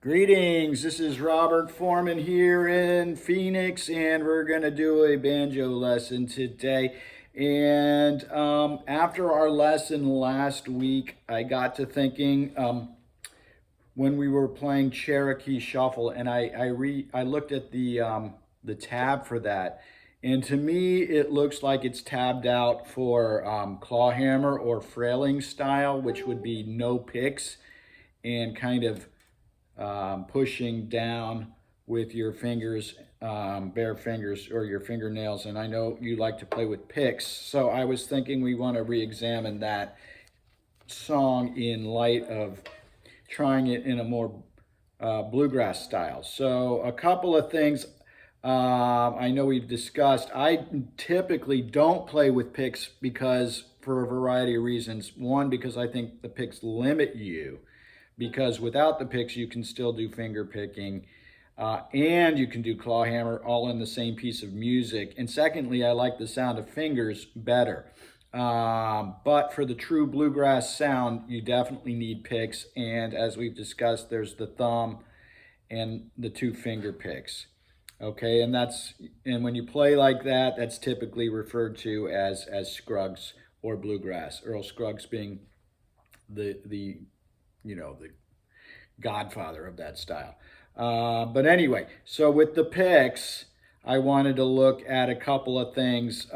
Greetings, this is Robert Foreman here in Phoenix, and we're going to do a banjo lesson today. And after our lesson last week, I got to thinking when we were playing Cherokee Shuffle, and I looked at the tab for that. And to me, it looks like it's tabbed out for clawhammer or frailing style, which would be no picks and kind of pushing down with your fingers, bare fingers or your fingernails. And I know you like to play with picks. So I was thinking we want to re-examine that song in light of trying it in a more bluegrass style. So a couple of things I know we've discussed. I typically don't play with picks because for a variety of reasons. One, because I think the picks limit you, because without the picks you can still do finger picking and you can do clawhammer all in the same piece of music. And secondly, I like the sound of fingers better. But for the true bluegrass sound, you definitely need picks. And as we've discussed, there's the thumb and the two finger picks. Okay, and when you play like that, that's typically referred to as Scruggs or bluegrass. Earl Scruggs being the godfather of that style. But anyway, so with the picks, I wanted to look at a couple of things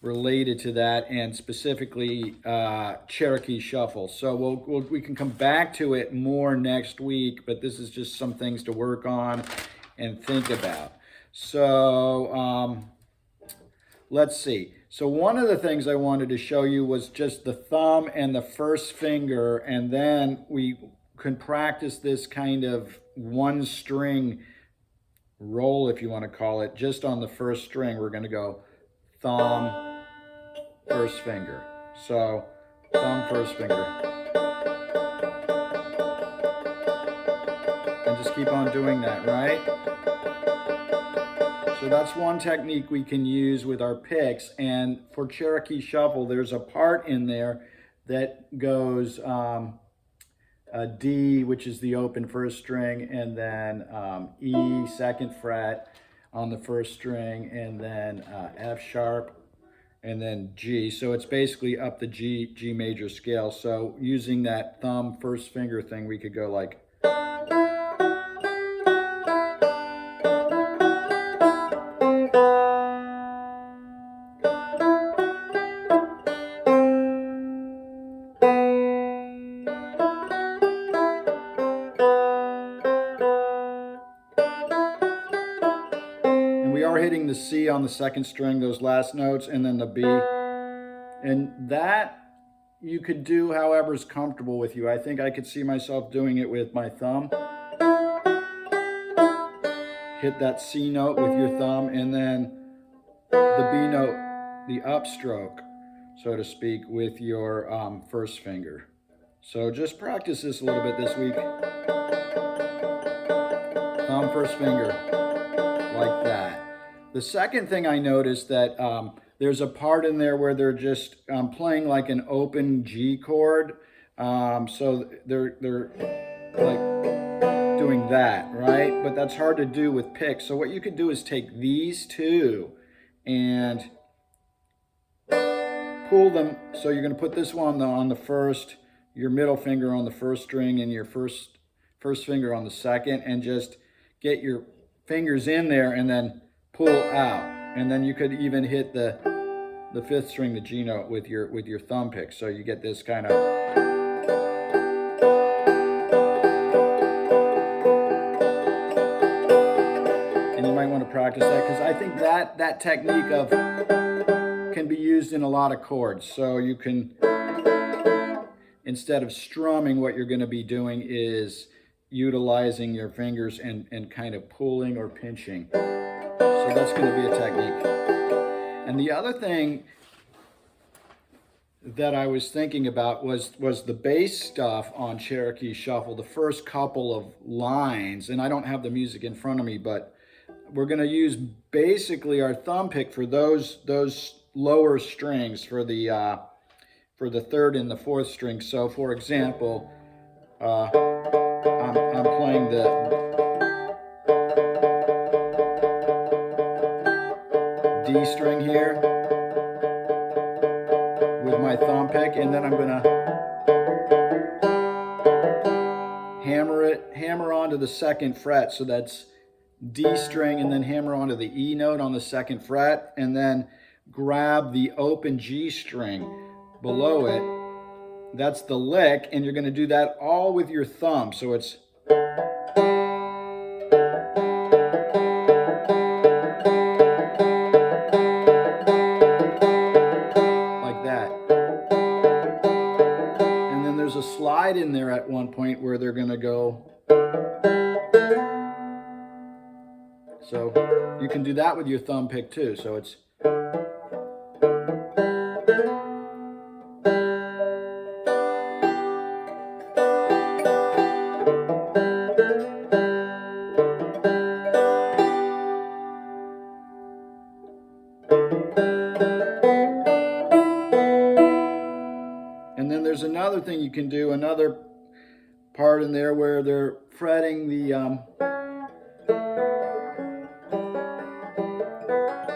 related to that, and specifically Cherokee Shuffle. So we can come back to it more next week, but this is just some things to work on and think about. So let's see. So one of the things I wanted to show you was just the thumb and the first finger, and then we can practice this kind of one string roll, if you want to call it, just on the first string. We're going to go thumb, first finger. So thumb, first finger. And just keep on doing that, right? So that's one technique we can use with our picks. And for Cherokee Shuffle, there's a part in there that goes a D, which is the open first string, and then E, second fret on the first string, and then F sharp, and then G. So it's basically up the G major scale. So using that thumb first finger thing, we could go like, we are hitting the C on the second string, those last notes, and then the B. And that you could do however is comfortable with you. I think I could see myself doing it with my thumb. Hit that C note with your thumb, and then the B note, the upstroke, so to speak, with your first finger. So just practice this a little bit this week. Thumb, first finger, like that. The second thing I noticed that there's a part in there where they're just playing like an open G chord. So they're like doing that, right? But that's hard to do with picks. So what you could do is take these two and pull them. So you're going to put this one on the first, your middle finger on the first string, and your first finger on the second, and just get your fingers in there and then pull out. And then you could even hit the fifth string, the G note, with your thumb pick. So you get this kind of, and you might want to practice that, because I think that technique can be used in a lot of chords. So you can, instead of strumming, what you're going to be doing is utilizing your fingers and kind of pulling or pinching. So that's going to be a technique. And the other thing that I was thinking about was the bass stuff on Cherokee Shuffle, the first couple of lines. And I don't have the music in front of me, but we're going to use basically our thumb pick for those lower strings for the third and the fourth string. So for example, I'm playing playing the D string here with my thumb pick, and then I'm gonna hammer onto the second fret. So that's D string, and then hammer onto the E note on the second fret, and then grab the open G string below it. That's the lick, and you're going to do that all with your thumb. So it's like that. And then there's a slide in there at one point where they're going to go. So you can do that with your thumb pick too. So it's and then there's another thing you can do, another part in there where they're fretting the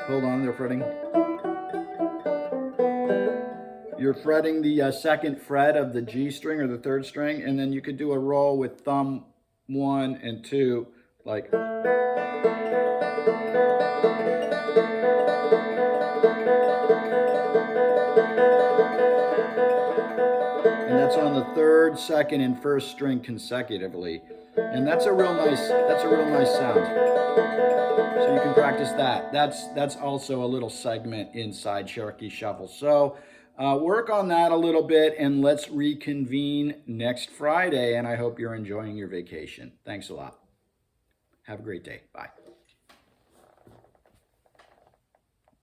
hold on, they're fretting. You're fretting the second fret of the G string or the third string, and then you could do a roll with thumb 1 and 2, like. And that's on the third, second, and first string consecutively. And that's a real nice sound. So you can practice that. That's also a little segment inside Cherokee Shuffle. So work on that a little bit, and let's reconvene next Friday. And I hope you're enjoying your vacation. Thanks a lot. Have a great day. Bye.